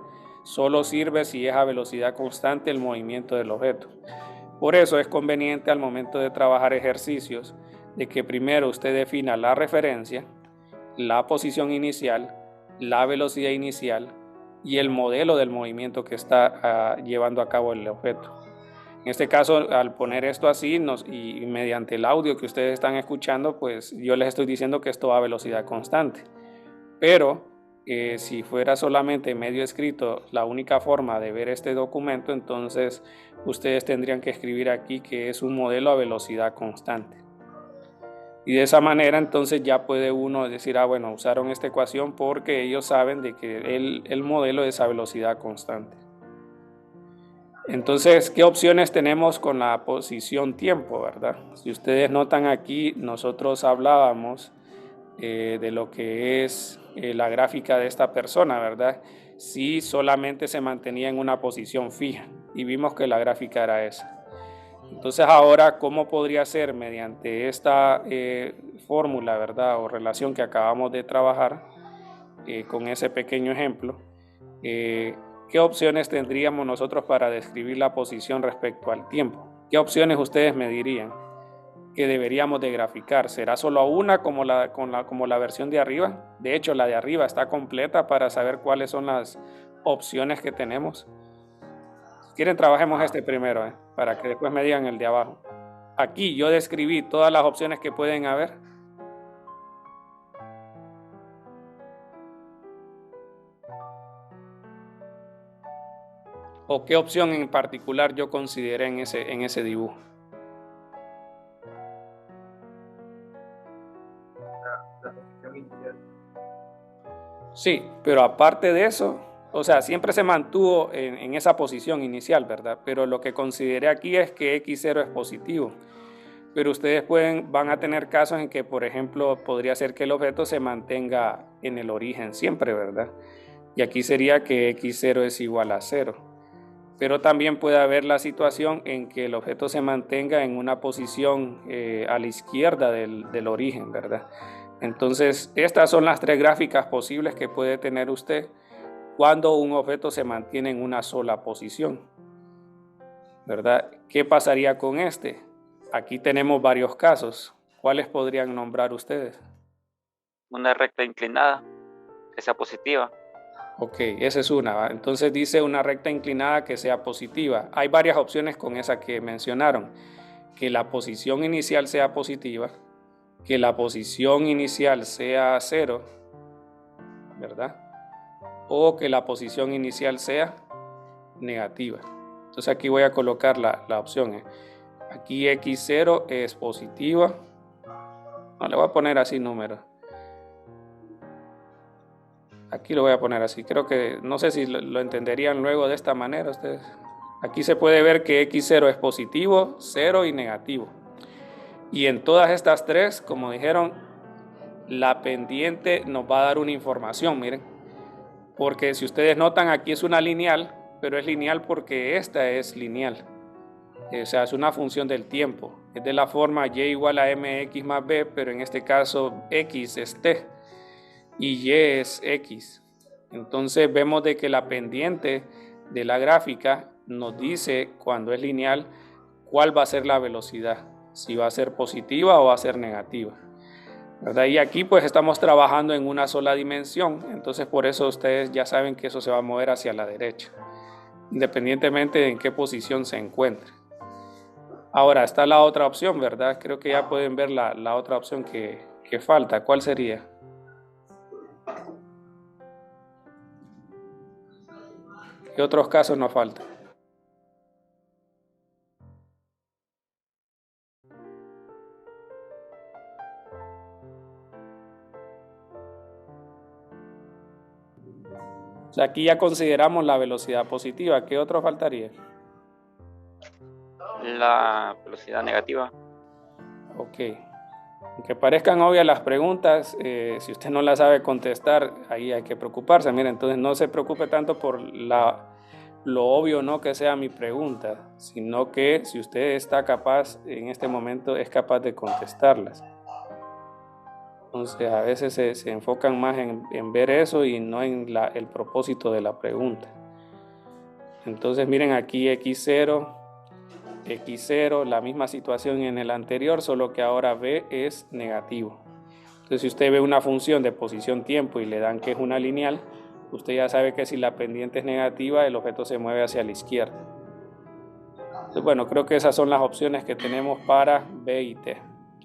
Solo sirve si es a velocidad constante el movimiento del objeto. Por eso es conveniente al momento de trabajar ejercicios de que primero usted defina la referencia, la posición inicial, la velocidad inicial y el modelo del movimiento que está llevando a cabo el objeto. En este caso, al poner esto así y mediante el audio que ustedes están escuchando, pues yo les estoy diciendo que esto va a velocidad constante. Pero si fuera solamente medio escrito la única forma de ver este documento, entonces ustedes tendrían que escribir aquí que es un modelo a velocidad constante. Y de esa manera entonces ya puede uno decir, bueno, usaron esta ecuación porque ellos saben de que el modelo es a velocidad constante. Entonces, ¿qué opciones tenemos con la posición tiempo, verdad? Si ustedes notan aquí, nosotros hablábamos de lo que es la gráfica de esta persona, ¿verdad? Si solamente se mantenía en una posición fija y vimos que la gráfica era esa. Entonces ahora, ¿cómo podría ser mediante esta fórmula, ¿verdad? O relación que acabamos de trabajar con ese pequeño ejemplo? ¿Qué opciones tendríamos nosotros para describir la posición respecto al tiempo? ¿Qué opciones ustedes me dirían que deberíamos de graficar? ¿Será solo una como la versión de arriba? De hecho, la de arriba está completa para saber cuáles son las opciones que tenemos. Si quieren, trabajemos este primero, para que después me digan el de abajo. Aquí yo describí todas las opciones que pueden haber. ¿O qué opción en particular yo consideré en ese dibujo? La posición inicial. Sí, pero aparte de eso, o sea, siempre se mantuvo en esa posición inicial, ¿verdad? Pero lo que consideré aquí es que X0 es positivo. Pero ustedes van a tener casos en que, por ejemplo, podría ser que el objeto se mantenga en el origen siempre, ¿verdad? Y aquí sería que X0 es igual a 0. Pero también puede haber la situación en que el objeto se mantenga en una posición a la izquierda del origen, ¿verdad? Entonces, estas son las tres gráficas posibles que puede tener usted cuando un objeto se mantiene en una sola posición, ¿verdad? ¿Qué pasaría con este? Aquí tenemos varios casos. ¿Cuáles podrían nombrar ustedes? Una recta inclinada, que sea positiva. Ok, esa es una. Entonces dice una recta inclinada que sea positiva. Hay varias opciones con esa que mencionaron. Que la posición inicial sea positiva, que la posición inicial sea 0, ¿verdad? O que la posición inicial sea negativa. Entonces aquí voy a colocar la opción. Aquí X0 es positiva. No, le voy a poner así número. Aquí lo voy a poner así. Creo que, no sé si lo entenderían luego de esta manera ustedes. Aquí se puede ver que X0 es positivo, 0 y negativo. Y en todas estas tres, como dijeron, la pendiente nos va a dar una información, miren. Porque si ustedes notan, aquí es una lineal, pero es lineal porque esta es lineal. O sea, es una función del tiempo. Es de la forma y igual a mx más b, pero en este caso x es t y y es x. Entonces vemos de que la pendiente de la gráfica nos dice cuando es lineal cuál va a ser la velocidad, si va a ser positiva o va a ser negativa, ¿verdad? Y aquí pues estamos trabajando en una sola dimensión, entonces por eso ustedes ya saben que eso se va a mover hacia la derecha, independientemente de en qué posición se encuentre. Ahora está la otra opción, ¿verdad? Creo que ya pueden ver la otra opción que falta. ¿Cuál sería? ¿Qué otros casos nos faltan? O sea, aquí ya consideramos la velocidad positiva. ¿Qué otro faltaría? La velocidad negativa. Ok. Aunque parezcan obvias las preguntas, si usted no las sabe contestar, ahí hay que preocuparse. Mire, entonces no se preocupe tanto por lo obvio no que sea mi pregunta, sino que si usted está capaz, en este momento es capaz de contestarlas. Entonces a veces se enfocan más en ver eso y no en el propósito de la pregunta. Entonces miren aquí x0, la misma situación en el anterior, solo que ahora b es negativo. Entonces si usted ve una función de posición tiempo y le dan que es una lineal, usted ya sabe que si la pendiente es negativa, el objeto se mueve hacia la izquierda. Entonces, bueno, creo que esas son las opciones que tenemos para b y t.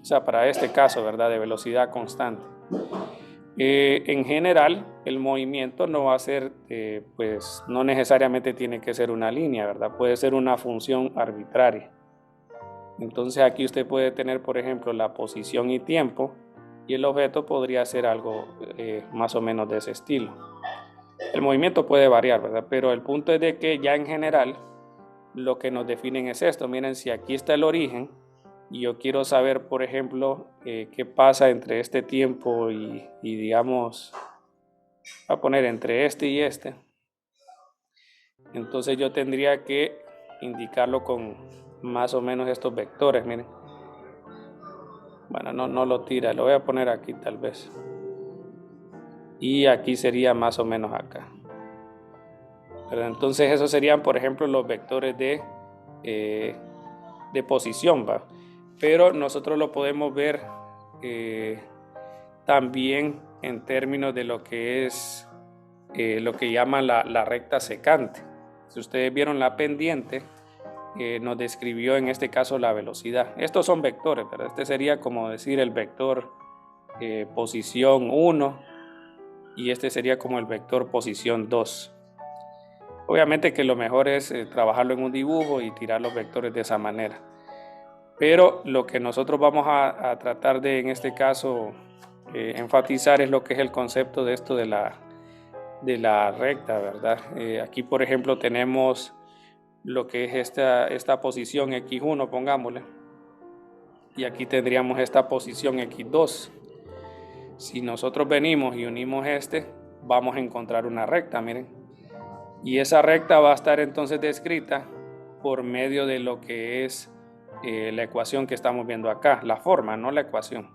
O sea, para este caso, ¿verdad? De velocidad constante. En general, el movimiento no va a ser, pues no necesariamente tiene que ser una línea, ¿verdad? Puede ser una función arbitraria. Entonces aquí usted puede tener, por ejemplo, la posición y tiempo, y el objeto podría ser algo más o menos de ese estilo. El movimiento puede variar, ¿verdad? Pero el punto es de que ya en general lo que nos definen es esto. Miren, si aquí está el origen, y yo quiero saber, por ejemplo, qué pasa entre este tiempo y digamos, voy a poner entre este y este. Entonces yo tendría que indicarlo con más o menos estos vectores, miren. Bueno, no lo tira, lo voy a poner aquí tal vez. Y aquí sería más o menos acá. Pero entonces esos serían, por ejemplo, los vectores de posición, ¿va? Pero nosotros lo podemos ver también en términos de lo que es lo que llaman la recta secante. Si ustedes vieron la pendiente, nos describió en este caso la velocidad. Estos son vectores, ¿verdad? Este sería como decir el vector posición 1 y este sería como el vector posición 2. Obviamente que lo mejor es trabajarlo en un dibujo y tirar los vectores de esa manera. Pero lo que nosotros vamos a tratar de, en este caso, enfatizar es lo que es el concepto de esto de la recta, ¿verdad? Aquí, por ejemplo, tenemos lo que es esta posición x1, pongámosle. Y aquí tendríamos esta posición x2. Si nosotros venimos y unimos vamos a encontrar una recta, miren. Y esa recta va a estar entonces descrita por medio de lo que es la ecuación que estamos viendo acá, la forma, no la ecuación.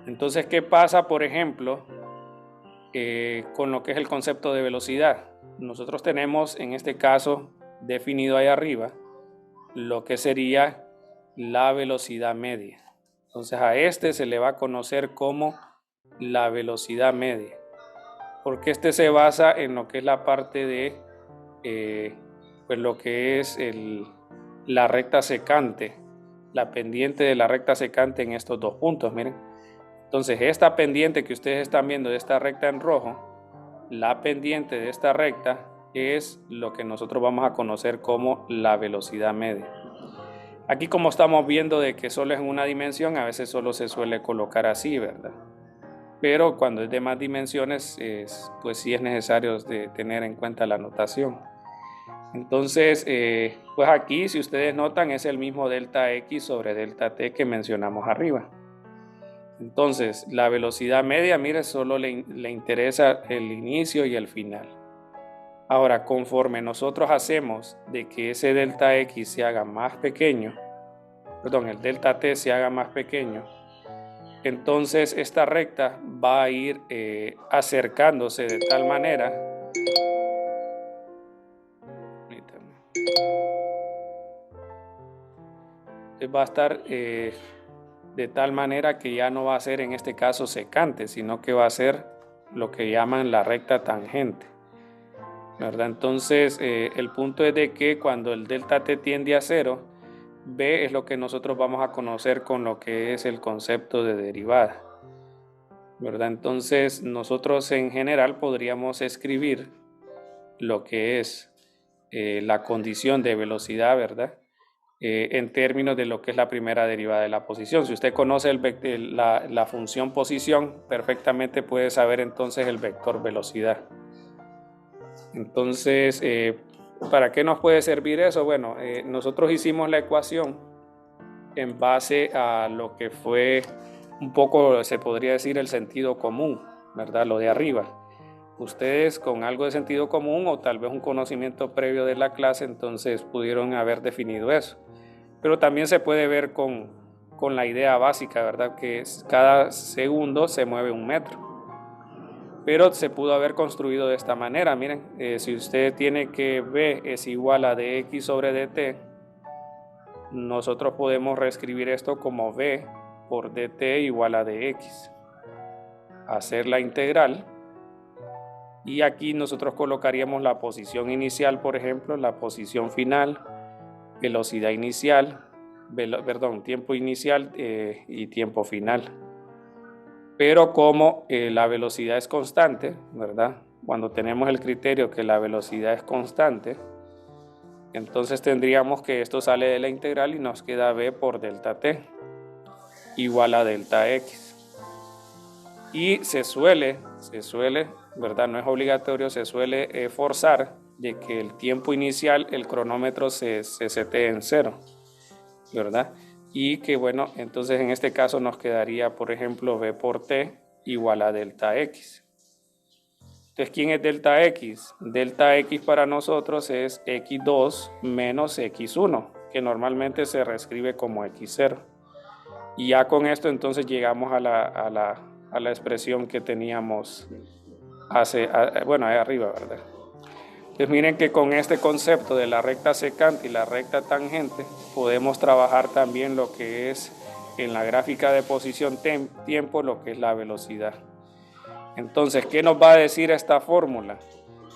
Entonces, ¿qué pasa, por ejemplo, con lo que es el concepto de velocidad? Nosotros tenemos, en este caso, definido ahí arriba, lo que sería la velocidad media. Entonces, a se le va a conocer como la velocidad media, porque se basa en lo que es la parte de, pues lo que es la recta secante, la pendiente de la recta secante en estos dos puntos, miren. Entonces esta pendiente que ustedes están viendo de esta recta en rojo, la pendiente de esta recta es lo que nosotros vamos a conocer como la velocidad media. Aquí como estamos viendo de que solo es en una dimensión, a veces solo se suele colocar así, ¿verdad? Pero cuando es de más dimensiones, pues sí es necesario tener en cuenta la notación. Entonces, pues aquí, si ustedes notan, es el mismo delta X sobre delta T que mencionamos arriba. Entonces, la velocidad media, mire, solo le interesa el inicio y el final. Ahora, conforme nosotros hacemos de que ese delta X se haga más pequeño, perdón, el delta T se haga más pequeño, entonces esta recta va a ir acercándose de tal manera va a estar de tal manera que ya no va a ser en este caso secante, sino que va a ser lo que llaman la recta tangente, ¿verdad? Entonces el punto es de que cuando el delta t tiende a 0, b es lo que nosotros vamos a conocer con lo que es el concepto de derivada, ¿verdad? Entonces nosotros en general podríamos escribir lo que es la condición de velocidad, ¿verdad? En términos de lo que es la primera derivada de la posición. Si usted conoce la función posición, perfectamente puede saber entonces el vector velocidad. Entonces, ¿para qué nos puede servir eso? Bueno, nosotros hicimos la ecuación en base a lo que fue un poco, se podría decir, el sentido común, ¿verdad? Lo de arriba. Ustedes con algo de sentido común o tal vez un conocimiento previo de la clase, entonces pudieron haber definido eso. Pero también se puede ver con la idea básica, ¿verdad? Que cada segundo se mueve 1 metro. Pero se pudo haber construido de esta manera. Miren, si usted tiene que B es igual a dx sobre dt, nosotros podemos reescribir esto como B por dt igual a dx. Hacer la integral. Y aquí nosotros colocaríamos la posición inicial, por ejemplo, la posición final, velocidad inicial, tiempo inicial y tiempo final. Pero como la velocidad es constante, ¿verdad? Cuando tenemos el criterio que la velocidad es constante, entonces tendríamos que esto sale de la integral y nos queda b por delta t igual a delta x. Y se suele, ¿verdad? No es obligatorio, se suele forzar de que el tiempo inicial, el cronómetro se setee en 0, ¿verdad? Y que bueno, entonces en este caso nos quedaría, por ejemplo, b por t igual a delta x. Entonces, ¿quién es delta x? Delta x para nosotros es x2 menos x1, que normalmente se reescribe como x0. Y ya con esto entonces llegamos a la expresión que teníamos ahí arriba, ¿verdad? Entonces miren que con este concepto de la recta secante y la recta tangente podemos trabajar también lo que es en la gráfica de posición tiempo, lo que es la velocidad. Entonces, ¿qué nos va a decir esta fórmula?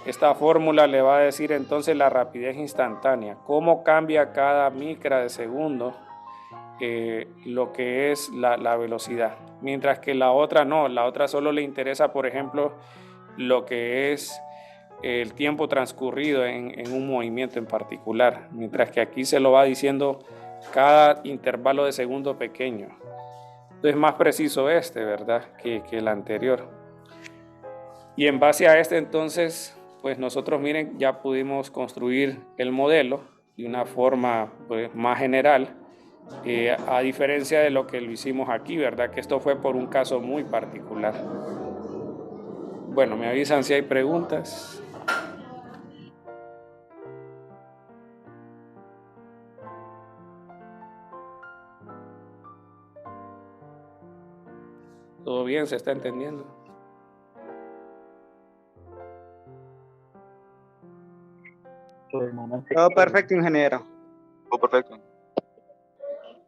Esta fórmula le va a decir entonces la rapidez instantánea, cómo cambia cada micra de segundo lo que es la velocidad, mientras que la otra no, la otra solo le interesa, por ejemplo, lo que es el tiempo transcurrido en un movimiento en particular, mientras que aquí se lo va diciendo cada intervalo de segundo pequeño. Entonces es más preciso ¿verdad? que el anterior. Y en base a entonces, pues nosotros miren, ya pudimos construir el modelo de una forma pues, más general, a diferencia de lo que lo hicimos aquí, ¿verdad? Que esto fue por un caso muy particular. Bueno, me avisan si hay preguntas. ¿Todo bien? ¿Se está entendiendo? Todo perfecto, ingeniero. Todo perfecto.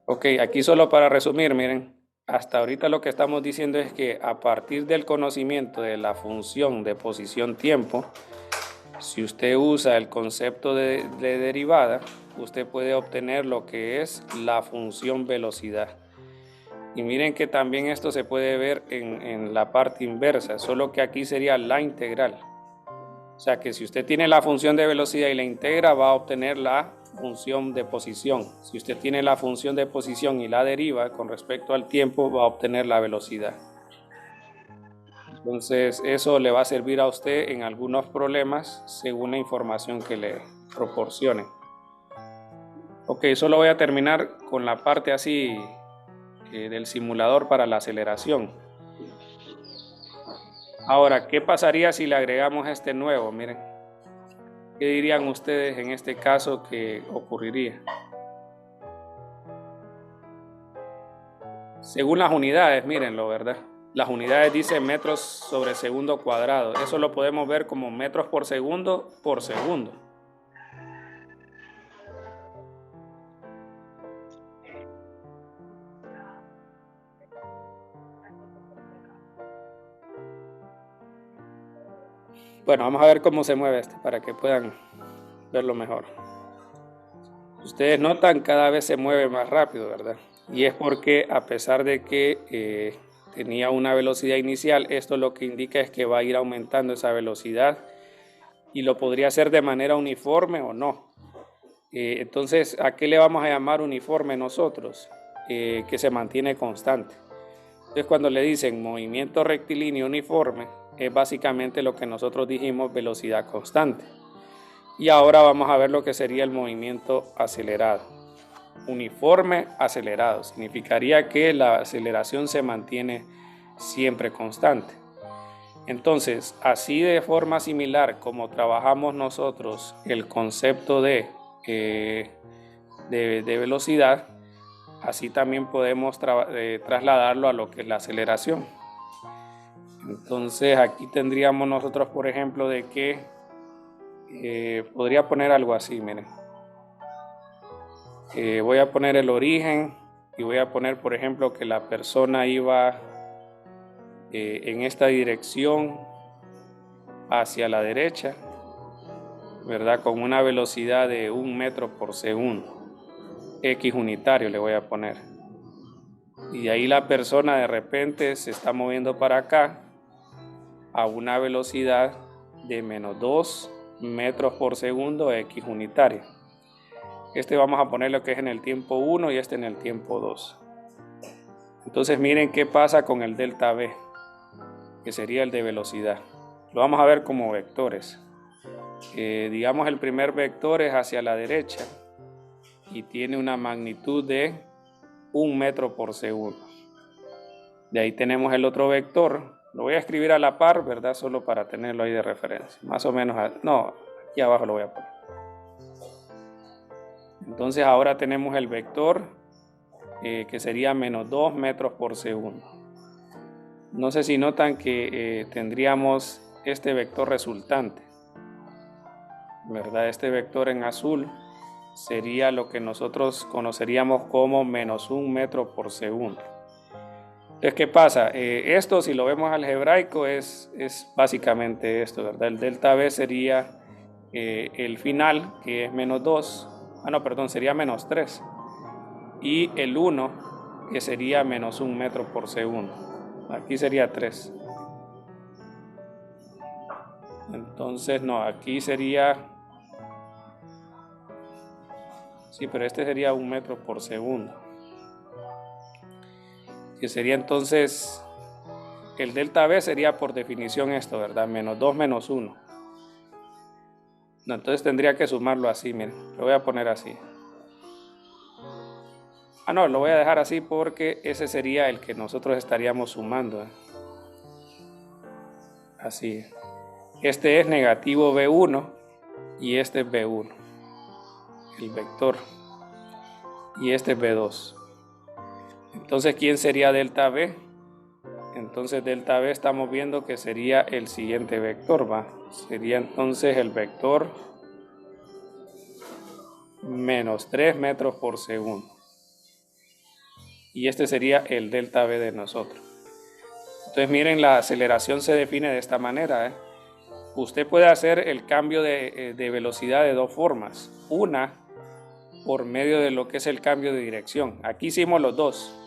Ok, aquí solo para resumir, miren, hasta ahorita lo que estamos diciendo es que a partir del conocimiento de la función de posición-tiempo, si usted usa el concepto de derivada, usted puede obtener lo que es la función velocidad. Y miren que también esto se puede ver en la parte inversa, solo que aquí sería la integral. O sea que si usted tiene la función de velocidad y la integra, va a obtener la función de posición. Si usted tiene la función de posición y la deriva con respecto al tiempo, va a obtener la velocidad. Entonces eso le va a servir a usted en algunos problemas según la información que le proporcione. Ok, solo voy a terminar con la parte así del simulador para la aceleración. Ahora, ¿qué pasaría si le agregamos este nuevo? Miren, ¿qué dirían ustedes en este caso que ocurriría? Según las unidades, mírenlo, ¿verdad? Las unidades dicen metros sobre segundo cuadrado. Eso lo podemos ver como metros por segundo por segundo. Bueno, vamos a ver cómo se mueve esto para que puedan verlo mejor. Ustedes notan cada vez se mueve más rápido, ¿verdad? Y es porque a pesar de que tenía una velocidad inicial, esto lo que indica es que va a ir aumentando esa velocidad y lo podría hacer de manera uniforme o no. Entonces, ¿a qué le vamos a llamar uniforme nosotros? Que se mantiene constante. Entonces, cuando le dicen movimiento rectilíneo uniforme, es básicamente lo que nosotros dijimos velocidad constante. Y ahora vamos a ver lo que sería el movimiento acelerado. Uniforme acelerado significaría que la aceleración se mantiene siempre constante. Entonces, así de forma similar como trabajamos nosotros el concepto de velocidad, así también podemos trasladarlo a lo que es la aceleración. Entonces, aquí tendríamos nosotros, por ejemplo, de que podría poner algo así, miren. Voy a poner el origen y voy a poner, por ejemplo, que la persona iba en esta dirección hacia la derecha, ¿verdad? Con una velocidad de 1 metro por segundo. X unitario le voy a poner. Y ahí la persona de repente se está moviendo para acá a una velocidad de menos 2 metros por segundo X unitario. Este vamos a poner lo que es en el tiempo 1 y este en el tiempo 2. Entonces miren qué pasa con el delta V, que sería el de velocidad. Lo vamos a ver como vectores. Digamos el primer vector es hacia la derecha y tiene una magnitud de 1 metro por segundo. De ahí tenemos el otro vector. Lo voy a escribir a la par, ¿verdad? Solo para tenerlo ahí de referencia. Más o menos, no, aquí abajo lo voy a poner. Entonces ahora tenemos el vector que sería menos 2 metros por segundo. No sé si notan que tendríamos este vector resultante, ¿verdad? Este vector en azul sería lo que nosotros conoceríamos como menos 1 metro por segundo. Entonces, ¿qué pasa? Esto, si lo vemos algebraico, es básicamente esto, ¿verdad? El delta V sería el final, que es menos 2. Sería menos 3. Y el 1, que sería menos 1 metro por segundo. Aquí sería 3. Entonces, no, aquí sería... Sí, pero este sería 1 metro por segundo. Que sería entonces... El delta V sería por definición esto, ¿verdad? Menos 2 menos 1. No, entonces tendría que sumarlo así, miren. Lo voy a poner así. No, lo voy a dejar así porque ese sería el que nosotros estaríamos sumando. Así. Este es negativo V1 y este es V1. El vector. Y este es V2. Entonces, ¿quién sería delta V? Entonces, delta V estamos viendo que sería el siguiente vector, ¿va? Sería entonces el vector menos 3 metros por segundo. Y este sería el delta V de nosotros. Entonces miren, la aceleración se define de esta manera. Usted puede hacer el cambio de velocidad de dos formas. Una, por medio de lo que es el cambio de dirección. Aquí hicimos los dos.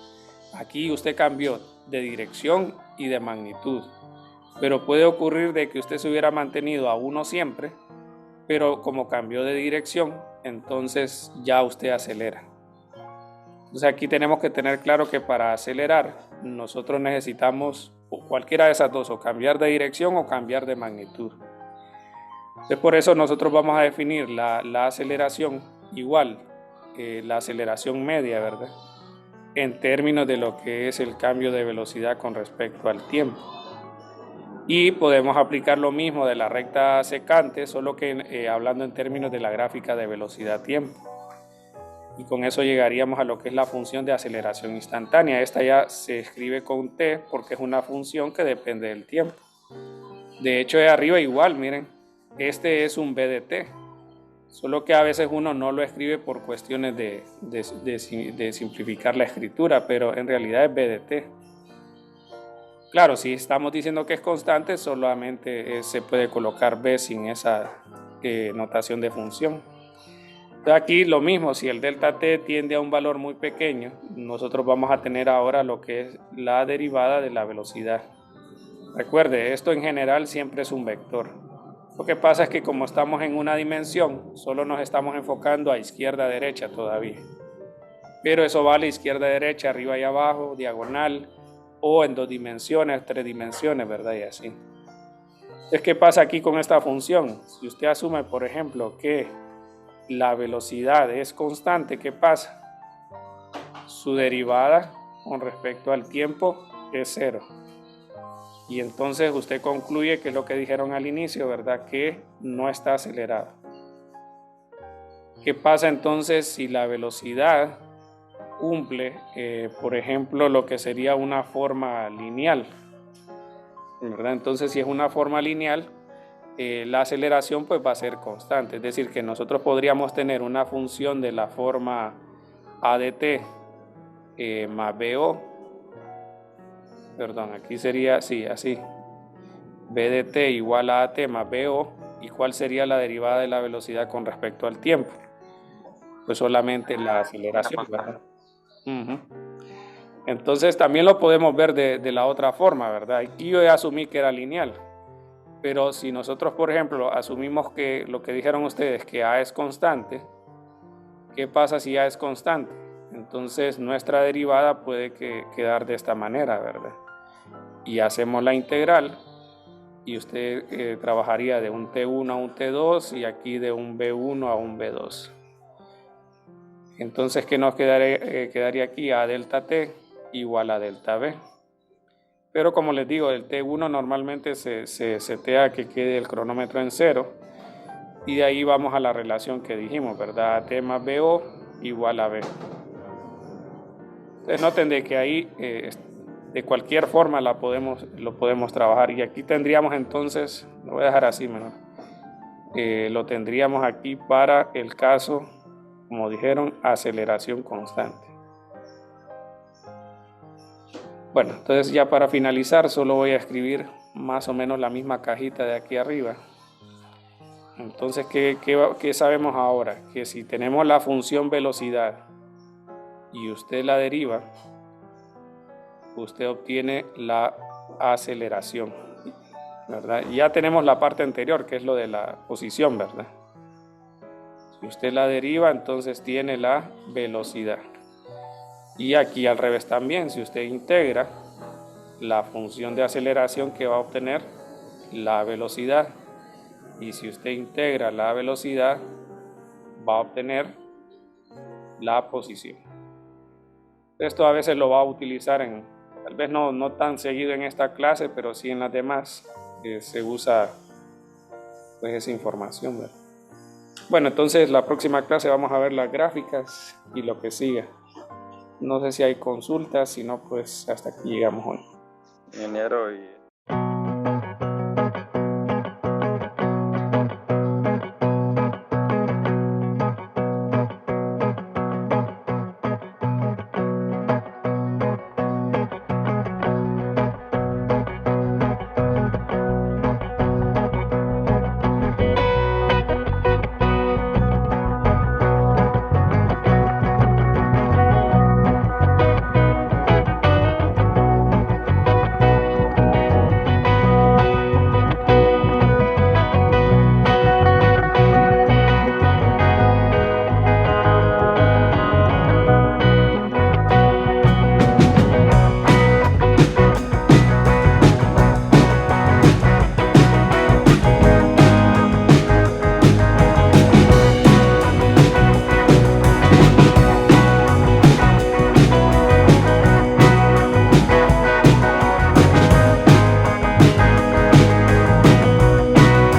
Aquí usted cambió de dirección y de magnitud. Pero puede ocurrir de que usted se hubiera mantenido a 1 siempre, pero como cambió de dirección, entonces ya usted acelera. Entonces aquí tenemos que tener claro que para acelerar nosotros necesitamos cualquiera de esas dos, o cambiar de dirección o cambiar de magnitud. Entonces por eso nosotros vamos a definir la aceleración igual que la aceleración media, ¿verdad? En términos de lo que es el cambio de velocidad con respecto al tiempo. Y podemos aplicar lo mismo de la recta secante, solo que hablando en términos de la gráfica de velocidad-tiempo. Y con eso llegaríamos a lo que es la función de aceleración instantánea. Esta ya se escribe con T porque es una función que depende del tiempo. De hecho, de arriba igual, miren, este es un B de T. Solo que a veces uno no lo escribe por cuestiones de simplificar la escritura, pero en realidad es B de T. Claro, si estamos diciendo que es constante, solamente se puede colocar B sin esa notación de función. Entonces aquí lo mismo, si el delta t tiende a un valor muy pequeño, nosotros vamos a tener ahora lo que es la derivada de la velocidad. Recuerde, esto en general siempre es un vector. Lo que pasa es que como estamos en una dimensión, solo nos estamos enfocando a izquierda-derecha todavía. Pero eso vale izquierda-derecha, arriba y abajo, diagonal, o en 2 dimensiones, 3 dimensiones, ¿verdad? Y así. Entonces, ¿qué pasa aquí con esta función? Si usted asume, por ejemplo, que la velocidad es constante, ¿qué pasa? Su derivada con respecto al tiempo es 0. Y entonces usted concluye que es lo que dijeron al inicio, ¿verdad? Que no está acelerado. ¿Qué pasa entonces si la velocidad cumple, por ejemplo, lo que sería una forma lineal? ¿Verdad? Entonces, si es una forma lineal, la aceleración pues va a ser constante. Es decir, que nosotros podríamos tener una función de la forma a de t más bo. Perdón, aquí sería, sí, así. b de t igual a at más bo. ¿Y cuál sería la derivada de la velocidad con respecto al tiempo? Pues solamente la aceleración, ¿verdad? Entonces también lo podemos ver de la otra forma, ¿verdad? Aquí yo asumí que era lineal, pero si nosotros, por ejemplo, asumimos que lo que dijeron ustedes, que A es constante, ¿qué pasa si A es constante? Entonces nuestra derivada puede quedar de esta manera, ¿verdad? Y hacemos la integral y usted trabajaría de un T1 a un T2 y aquí de un B1 a un B2. Entonces, ¿qué nos quedaría aquí? A delta T igual a delta B. Pero como les digo, el T1 normalmente se setea que quede el cronómetro en 0 y de ahí vamos a la relación que dijimos, ¿verdad? AT más BO igual a B. Entonces noten de que ahí de cualquier forma lo podemos trabajar y aquí tendríamos entonces, lo voy a dejar así mejor, lo tendríamos aquí para el caso, como dijeron, aceleración constante. Bueno, entonces ya para finalizar solo voy a escribir más o menos la misma cajita de aquí arriba. Entonces, ¿qué sabemos ahora? Que si tenemos la función velocidad y usted la deriva, usted obtiene la aceleración, ¿verdad? Y ya tenemos la parte anterior, que es lo de la posición, ¿verdad? Si usted la deriva, entonces tiene la velocidad. Y aquí al revés también, si usted integra la función de aceleración, que va a obtener la velocidad. Y si usted integra la velocidad, va a obtener la posición. Esto a veces lo va a utilizar tal vez no tan seguido en esta clase, pero sí en las demás se usa pues esa información, ¿verdad? Bueno, entonces la próxima clase vamos a ver las gráficas y lo que siga. No sé si hay consultas, si no, pues hasta aquí llegamos hoy. Ingeniero, y